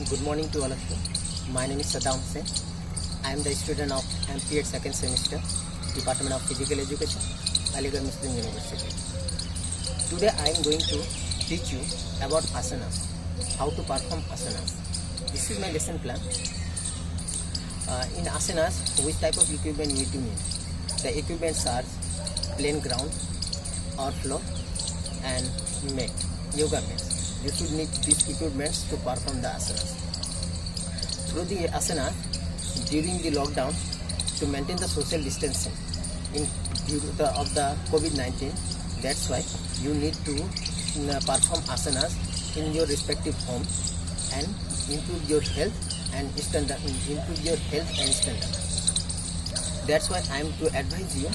Good morning to all of you. My name is Saddam Hussain. I am the student of MPEd second semester, Department of Physical Education, Aligarh Muslim University. Today I am going to teach you about asanas, how to perform asanas. This is my lesson plan. In asanas, which type of equipment you need to need? The equipments are plain ground or floor and mat, yoga mats. You should need these equipments to perform the asanas. Through the asana, during the lockdown, to maintain the social distancing of the COVID-19, that's why you need to perform asanas in your respective home and improve your health and standard. That's why I am to advise you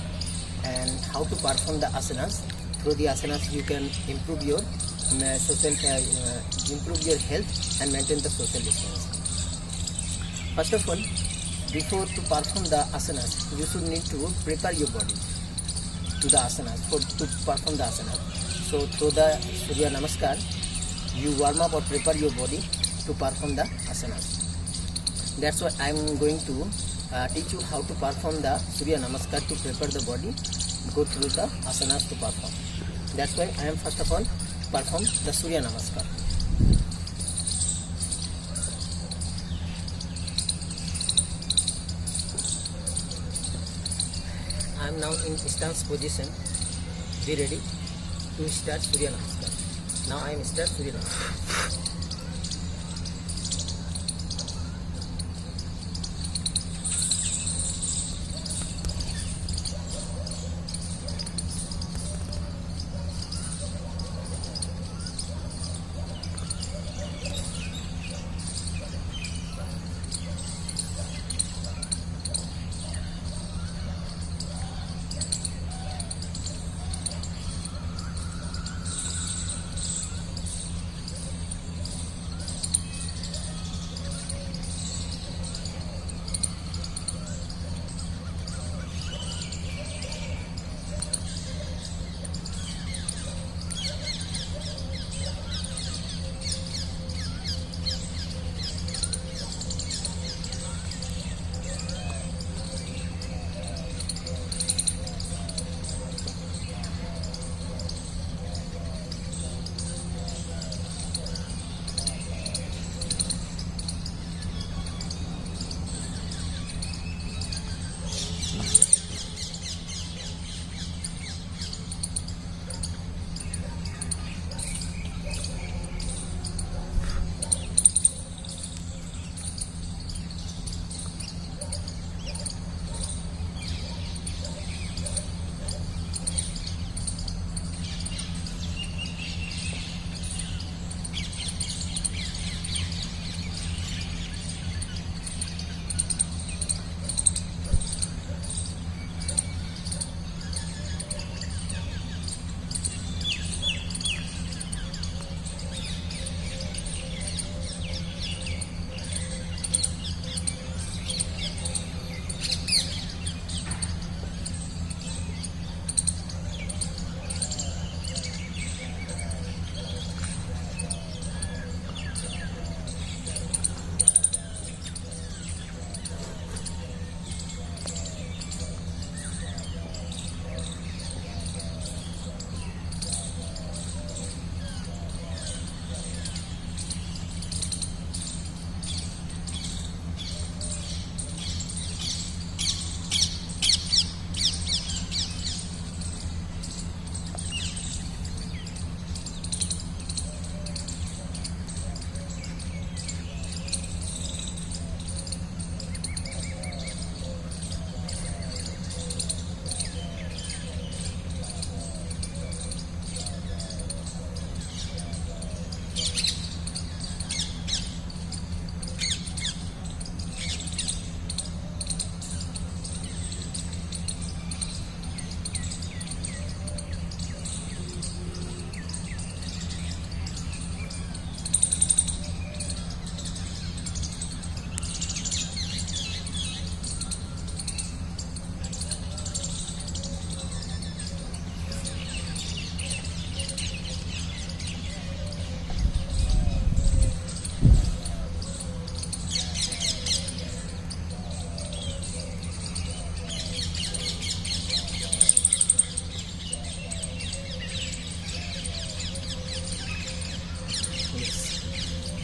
and how to perform the asanas. Through the asanas, you can improve your health and maintain the social distance. First of all, before to perform the asanas, you should need to prepare your body to the asanas to perform the asanas. So through the Surya Namaskar, you warm up or prepare your body to perform the asanas. That's why I am going to teach you how to perform the Surya Namaskar to prepare the body, go through the asanas to perform. That's why I am first of all perform the Surya Namaskar. I am now in stance position. Be ready to start Surya Namaskar. Now I am start Surya Namaskar.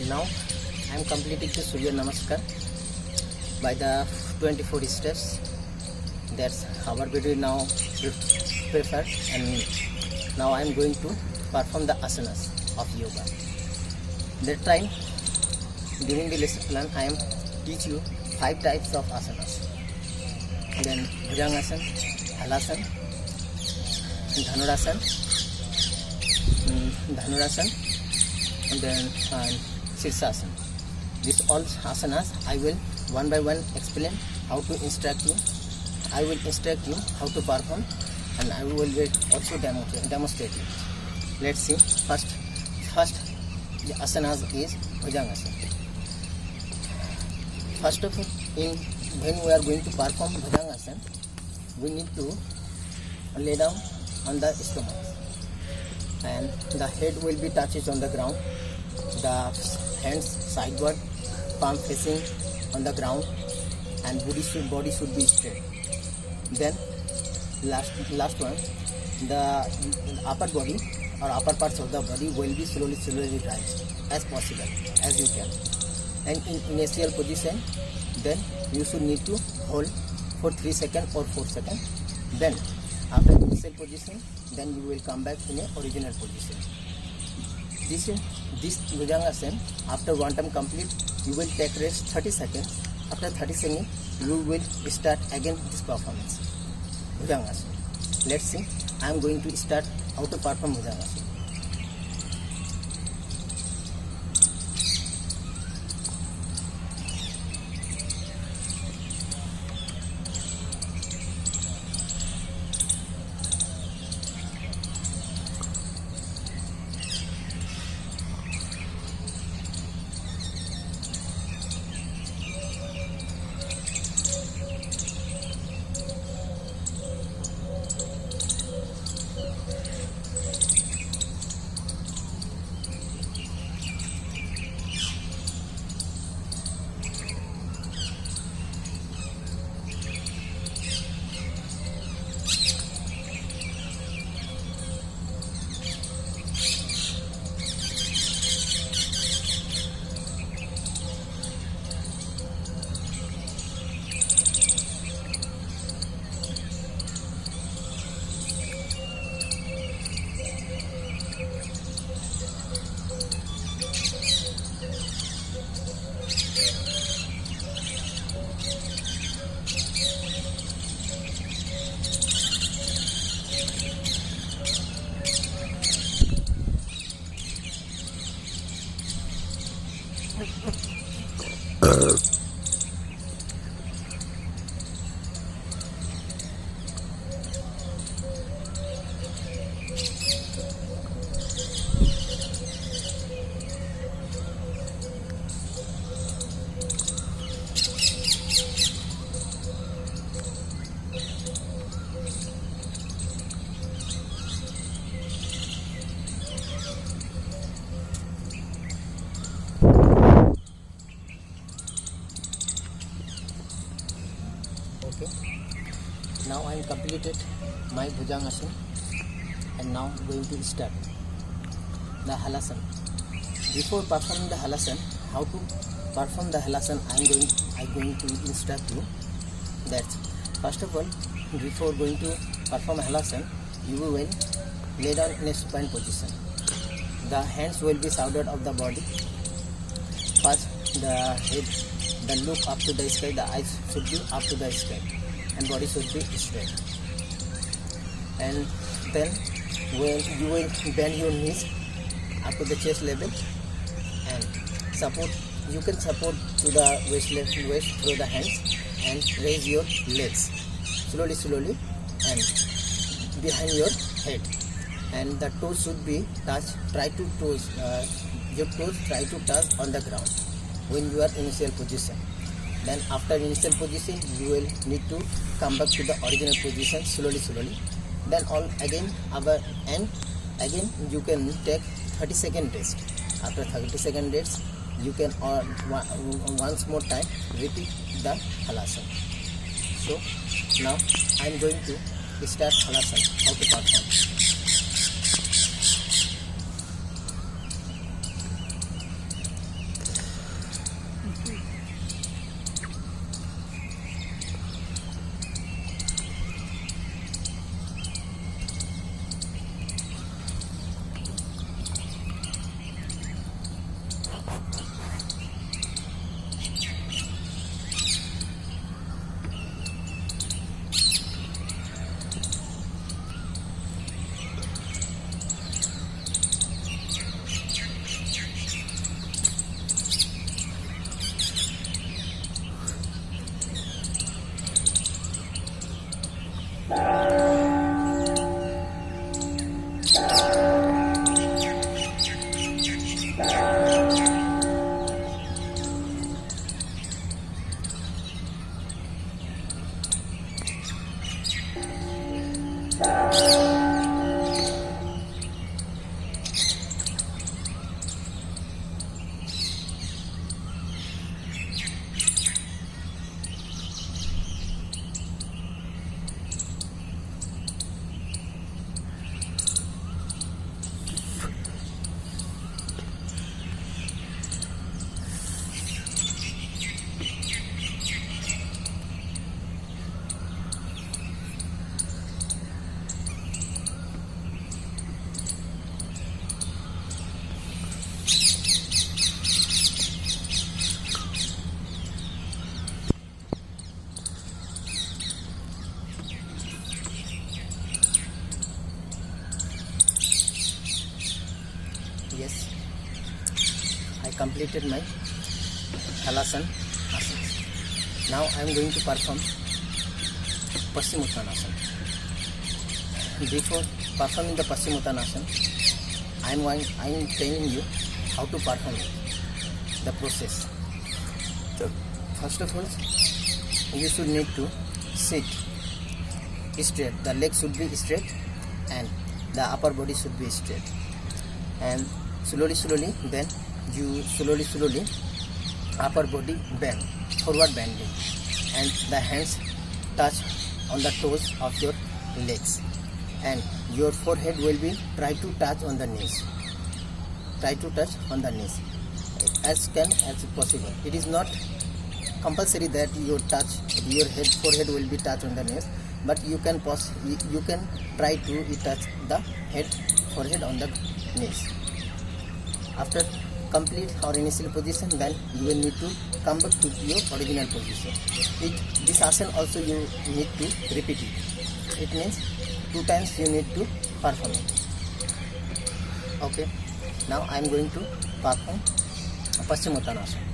Now I am completing the Surya Namaskar by the 24 steps. That's our video now prepared, and now I am going to perform the asanas of yoga. That time during the lesson plan I am teach you 5 types of asanas. Then Bhujangasana, Halasana, Dhanurasana, and then Sirsasana. These all asanas I will one by one explain how to instruct you. I will instruct you how to perform, and I will also demonstrate you. Let's see. First the asanas is Bhujangasana. First of all, when we are going to perform Bhujangasana, we need to lay down on the stomach, and the head will be touches on the ground, the hands sideward, palm facing on the ground, and body should be straight. Then last one, the upper body or upper parts of the body will be slowly rise as possible as you can. And in initial position, then you should need to hold for 3 seconds or 4 seconds. Then after initial position, then you will come back in a original position. This Bhujangasana, after one time complete, you will take rest 30 seconds. After 30 seconds, you will start again this performance, Bhujangasana. Let's see. I am going to start how to perform Bhujangasana. Okay, now I am completed my Bhujangasana, and now going to start the Halasana. Before performing the Halasana, how to perform the Halasana I am going to instruct you. That's first of all, before going to perform Halasana, you will lay down in a supine position. The hands will be shouldered of the body. First, the head, the look up to the sky, the eyes should be up to the sky, and body should be straight. And then when you will bend your knees up to the chest level, and you can support to the waist through the hands, and raise your legs slowly and behind your head, and the toes should be touch. Your toes try to touch on the ground when you are initial position. Then after initial position, you will need to come back to the original position slowly. Then again you can take 30-second rest. After 30-second rest, you can once more time repeat the Halasana. So now I am going to start Halasana, how to perform. Yes, I completed my Halasana asanas. Now I am going to perform Paschimottanasana. Before performing the Paschimottanasana, I am telling you how to perform it, the process. So, first of all, you should need to sit straight. The legs should be straight and the upper body should be straight. And slowly then you slowly upper body bend, forward bending, and the hands touch on the toes of your legs, and your forehead will be try to touch on the knees. Try to touch on the knees as possible. It is not compulsory that your forehead will be touched on the knees, but you can try to touch the forehead on the knees. After complete or initial position, then you will need to come back to your original position. This asana also you need to repeat it. It means 2 times you need to perform it. Okay. Now I am going to perform Paschimottanasana.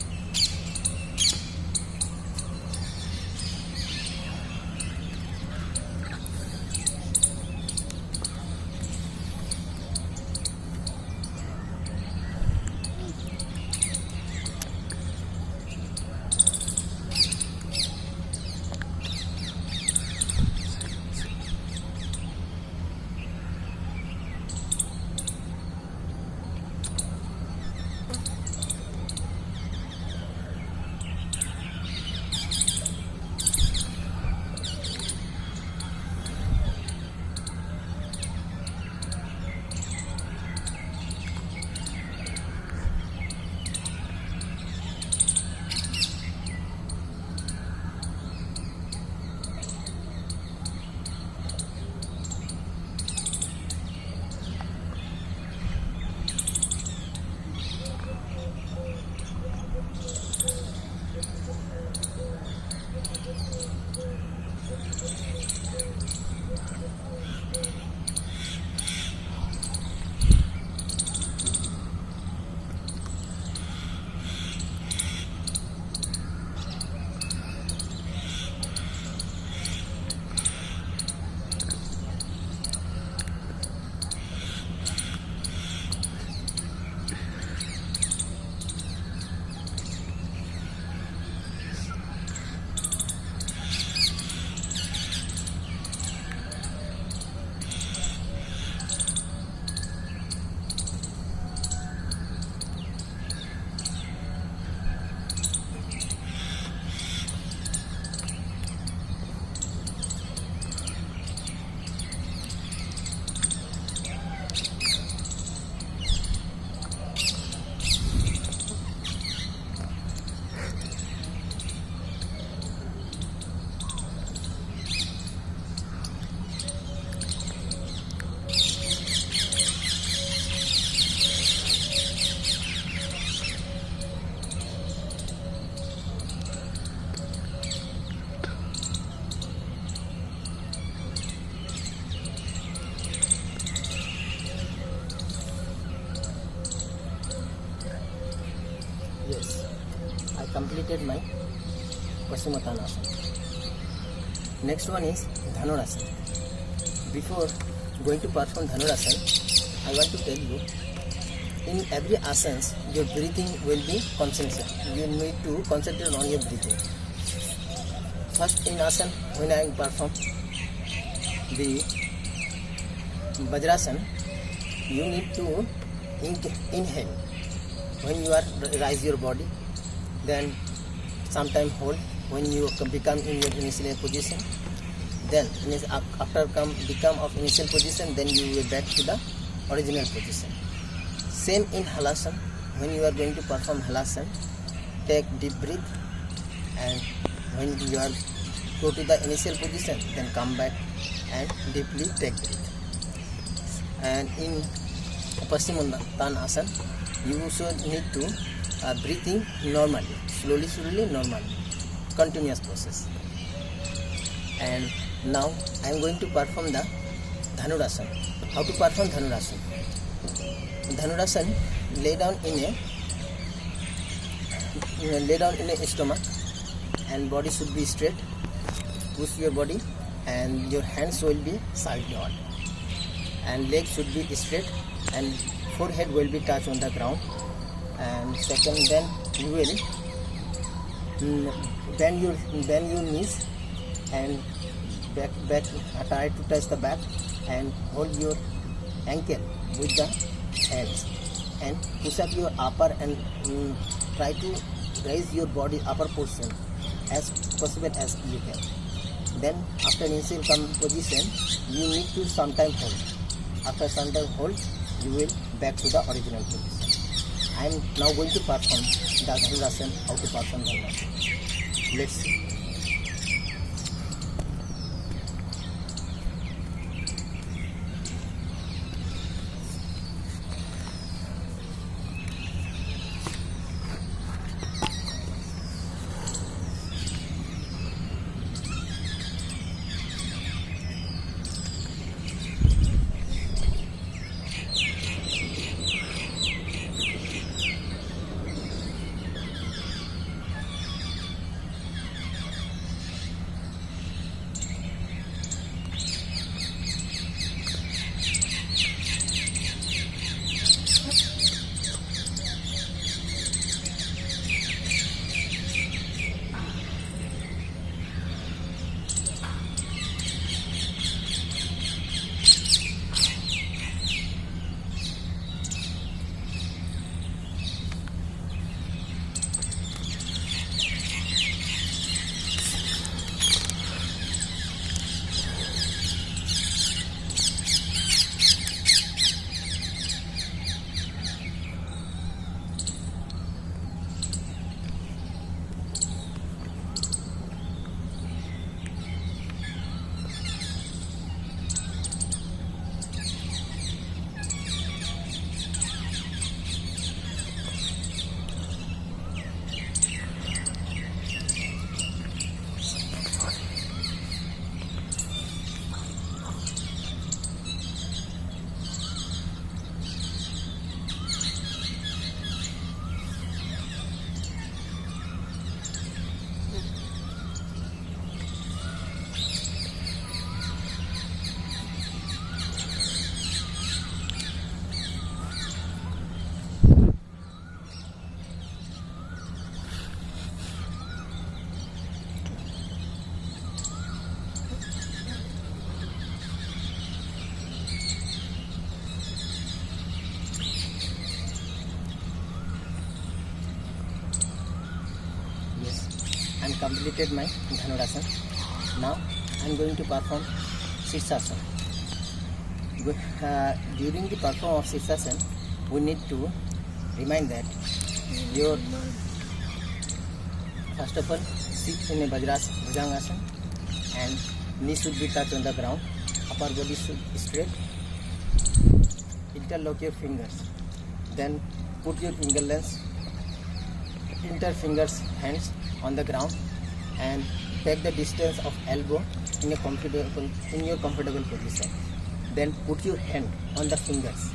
Yes, I completed my Paschimottanasana. Next one is Dhanurasana. Before going to perform Dhanurasana, I want to tell you in every asana, your breathing will be concentrated. You need to concentrate on your breathing. First in asana, when I perform the Vajrasana, you need to inhale when you are raise your body, then sometime hold when you become in your initial position, then after become of initial position, then you will back to the original position. Same in Halasana, when you are going to perform Halasana, take deep breath, and when you are go to the initial position, then come back and deeply take breath. And in Paschimottanasana, you also need to breathing normally, slowly, normally, continuous process. And now I am going to perform the Dhanurasana. How to perform Dhanurasana? Dhanurasana, lay down in a stomach, and body should be straight. Push your body, and your hands will be sideward, and legs should be straight, and forehead will be touched on the ground. And second, then you will bend your knees and back try to touch the back, and hold your ankle with the hands, and push up your upper, and try to raise your body upper portion as possible as you can. Then after initial position, you need to sometime hold. After sometime hold, you will back to the original position. I am now going to perform the Dhanurasana. How to perform Dhanurasana? Let's see. I completed my Dhanurasana. Now I am going to perform Sirsasana. During the performance of Sirsasana, we need to remind that your first of all sit in a Bhujangasana, and knees should be touched on the ground. Upper body should be straight. Interlock your fingers. Then put your finger lengths, interfingers hands on the ground, and take the distance of elbow in your comfortable position. Then put your hand on the fingers,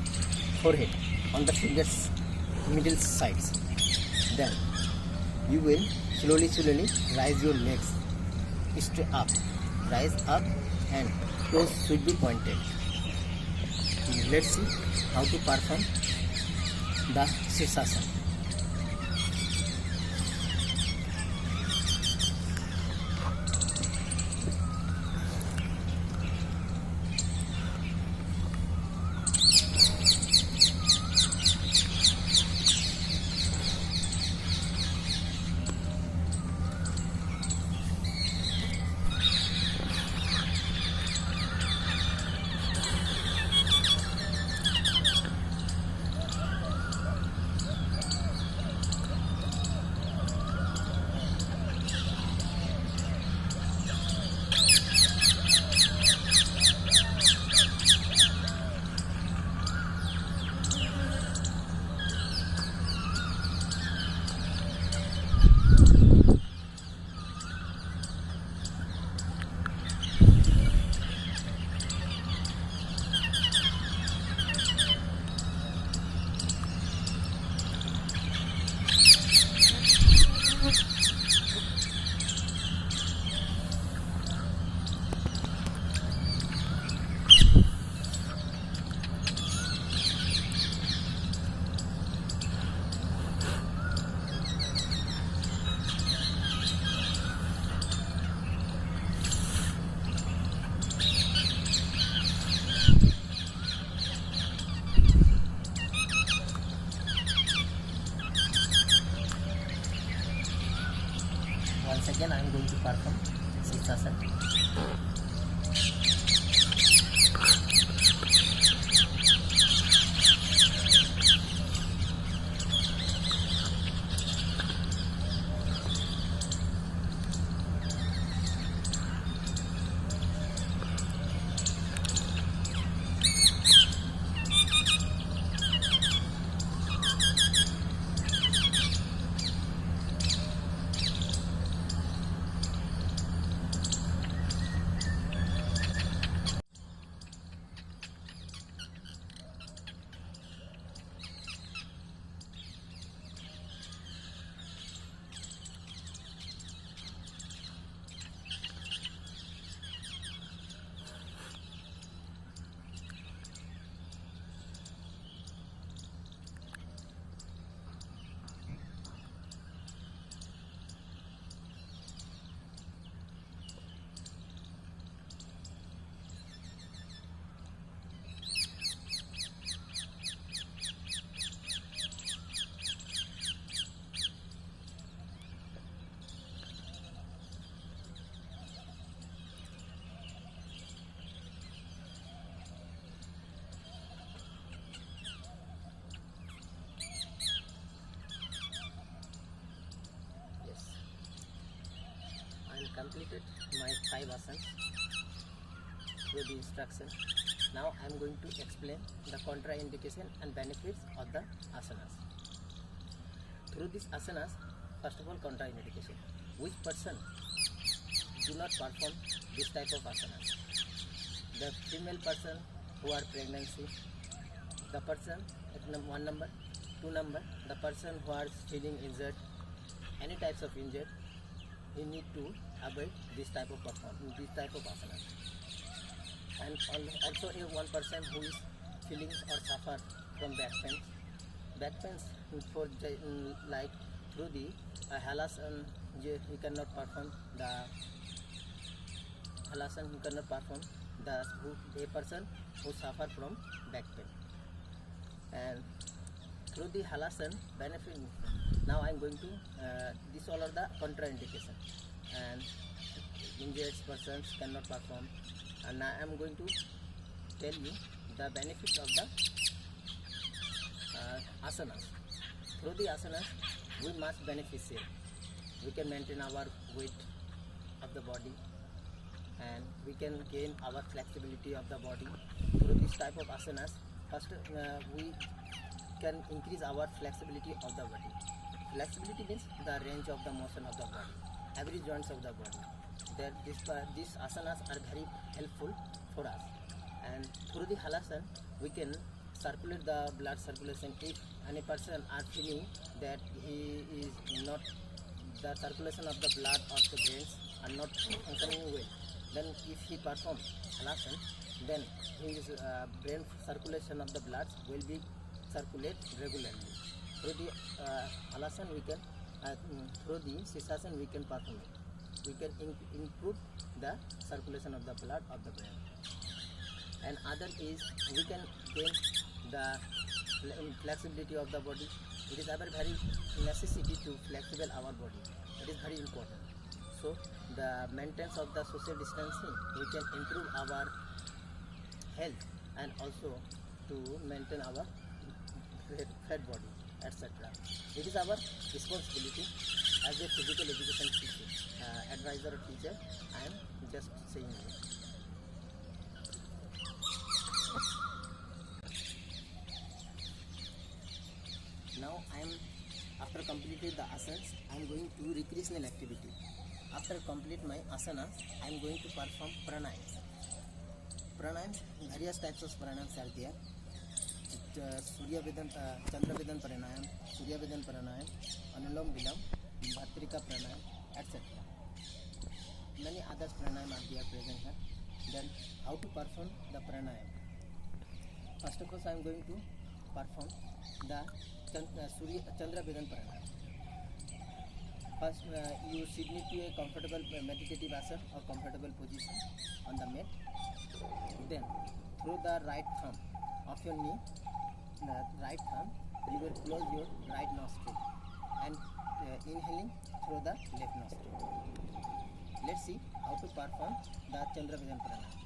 forehead, on the fingers middle sides. Then you will slowly raise your legs straight up, rise up, and toes should be pointed. Let's see how to perform the Sirsasana. Once again I am going to perform Sirsasana. Completed my 5 asanas through the instruction. Now I am going to explain the contraindication and benefits of the asanas. Through these asanas, first of all, contraindication. Which person do not perform this type of asanas? The female person who are pregnancy, the person at 1 number, 2 number, the person who are feeling injured, any types of injured. You need to avoid this type of asanas. And also one person who is feeling or suffer from back pains for like through the halasana, he cannot perform the halasana. He cannot perform a person who suffer from back pain. And through the halasana benefit. Now I am going to these all are the contraindication, and injured persons cannot perform. And now I am going to tell you the benefits of the asanas. Through the asanas, we must beneficial. We can maintain our weight of the body, and we can gain our flexibility of the body. Through this type of asanas, first we can increase our flexibility of the body. Flexibility means the range of the motion of the body, every joints of the body. These asanas are very helpful for us. And through the halasana, we can circulate the blood circulation. If any person are feeling that he is not, the circulation of the blood of the brains are not functioning well, then if he performs halasana, then his brain circulation of the blood will be circulate regularly. Through the halasana we can through the Sirsasana we can perform it. We can improve the circulation of the blood of the brain. And other is we can gain the flexibility of the body. It is our very necessity to flexible our body. It is very important. So the maintenance of the social distancing, we can improve our health and also to maintain our fat body, etc. It is our responsibility as a physical education teacher, advisor or teacher. I am just saying it. Now I am, after completing the asanas, I am going to recreational activity. After complete my asanas, I am going to perform pranayams. Pranayams, various types of pranayams are there. Surya Vedan, Chandra Vedan Pranayam, Surya Vedan Pranayam, Anulom Vilam, Bhatrika Pranayam, etc. Many other pranayam are there present here. Then how to perform the pranayam? First of all, I am going to perform the Chandra Vedan Pranayam. First, you should need to a comfortable meditative asana or comfortable position on the mat. Then, through the right thumb of your knee, you will close your right nostril and inhaling through the left nostril. Let's see how to perform the Chandra Vedan Pranayam.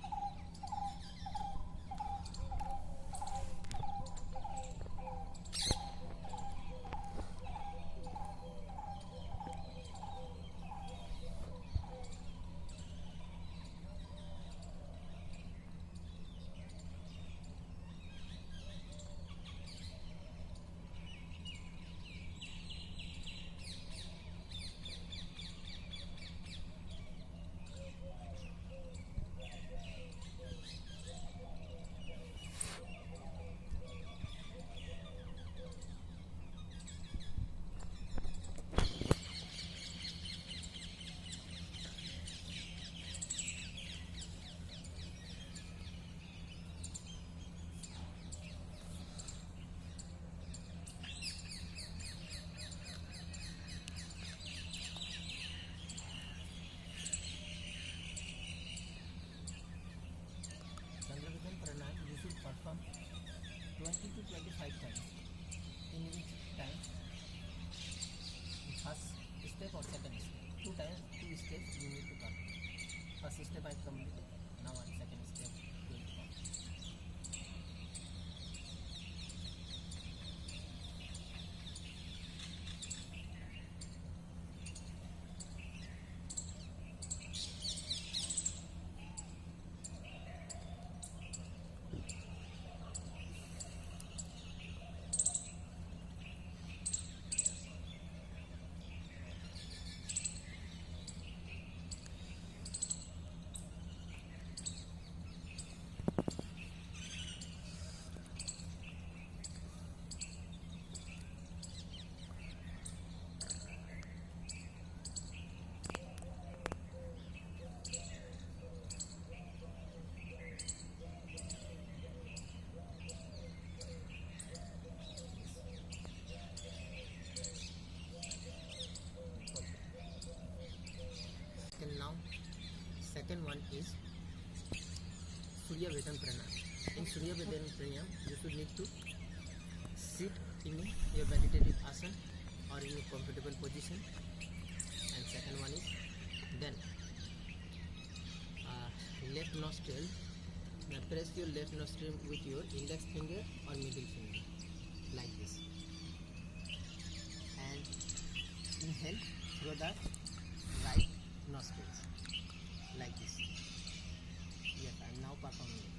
Chandra Vedan Pranayam you should perform 20 to 25 times. In each time, first step or second step. 2 times, 2 steps you need to perform. First step I completed. Now second step will come. And now, second one is Surya Vedan Pranayam. In Surya Vedan Pranayam, you should need to sit in your meditative asana or in a comfortable position. And second one is then left nostril. Press your left nostril with your index finger or middle finger, like this, and inhale through the right nostrils, like this. Yes, I am now performing it.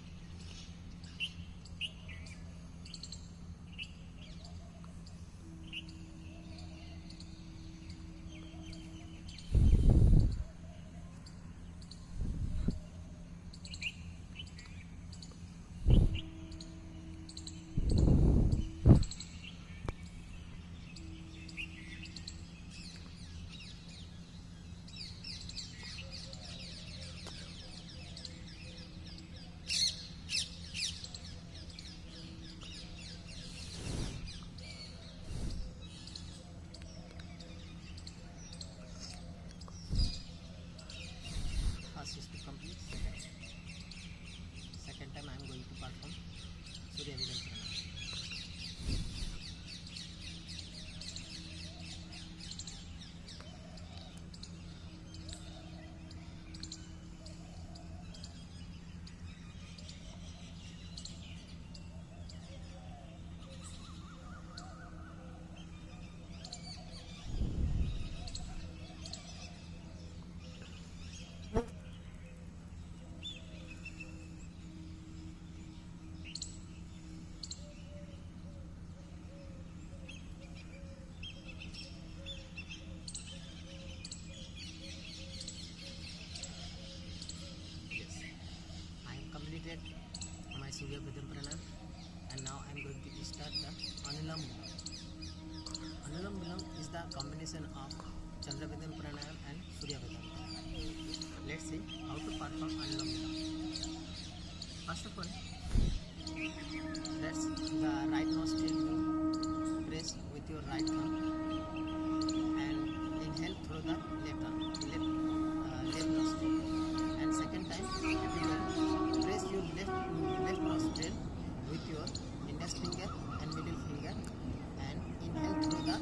combination of Chandravedam Pranayam and Suryavedam. Let's see how to perform Anulom Vilom. First of all, that's the right nostril you press with your right thumb and inhale through the left nostril. And second time, everywhere, press your left nostril with your index finger and middle finger and inhale through the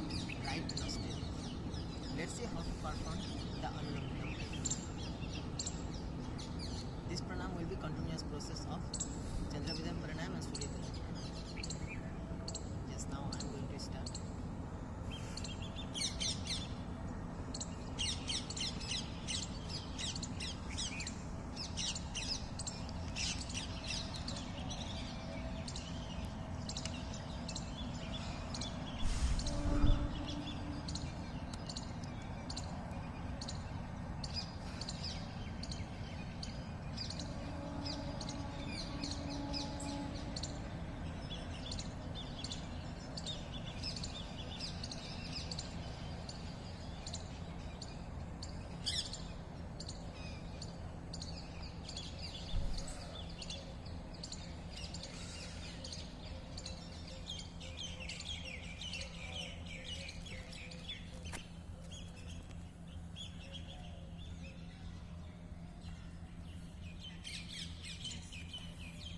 right nostril. Let's see how to perform the Anulom Vilom. This pranayam will be continuous process of Chandravedam Pranayam and Suryavedam. Just now I am going to start.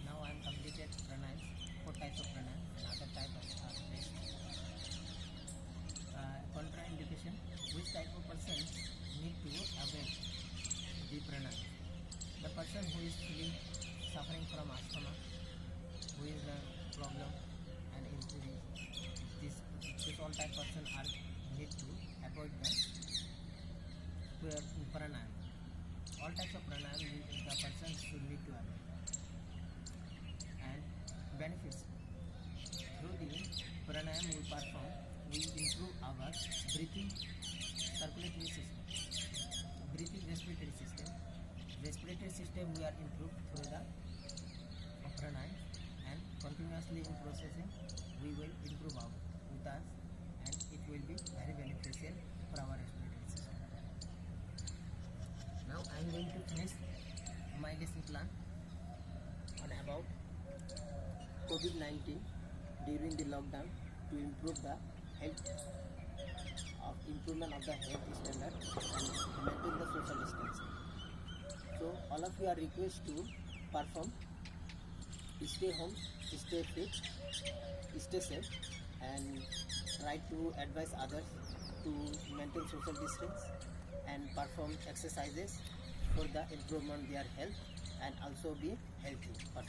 Now I am completed pranayams, 4 types of pranayam and other type of rest. Contraindication: which type of person need to avoid the pranayam? The person who is suffering from asthma, who is a problem and injury, this all type person are need to avoid the pranayam. All types of pranayam the person should need to avoid. And benefits: through the pranayam we perform, we improve our breathing, circulatory system, breathing, respiratory system. Respiratory system we are improved through the pranayam, and continuously in processing we will improve our with us, and it will be very beneficial for our respiratory system. Now I am going to finish my lesson plan on about COVID-19 during the lockdown to improve the improvement of the health standard and maintain the social distancing. So all of you are requested to perform, stay home, stay fit, stay safe, and try to advise others to maintain social distance and perform exercises for the improvement of their health and also be healthy person.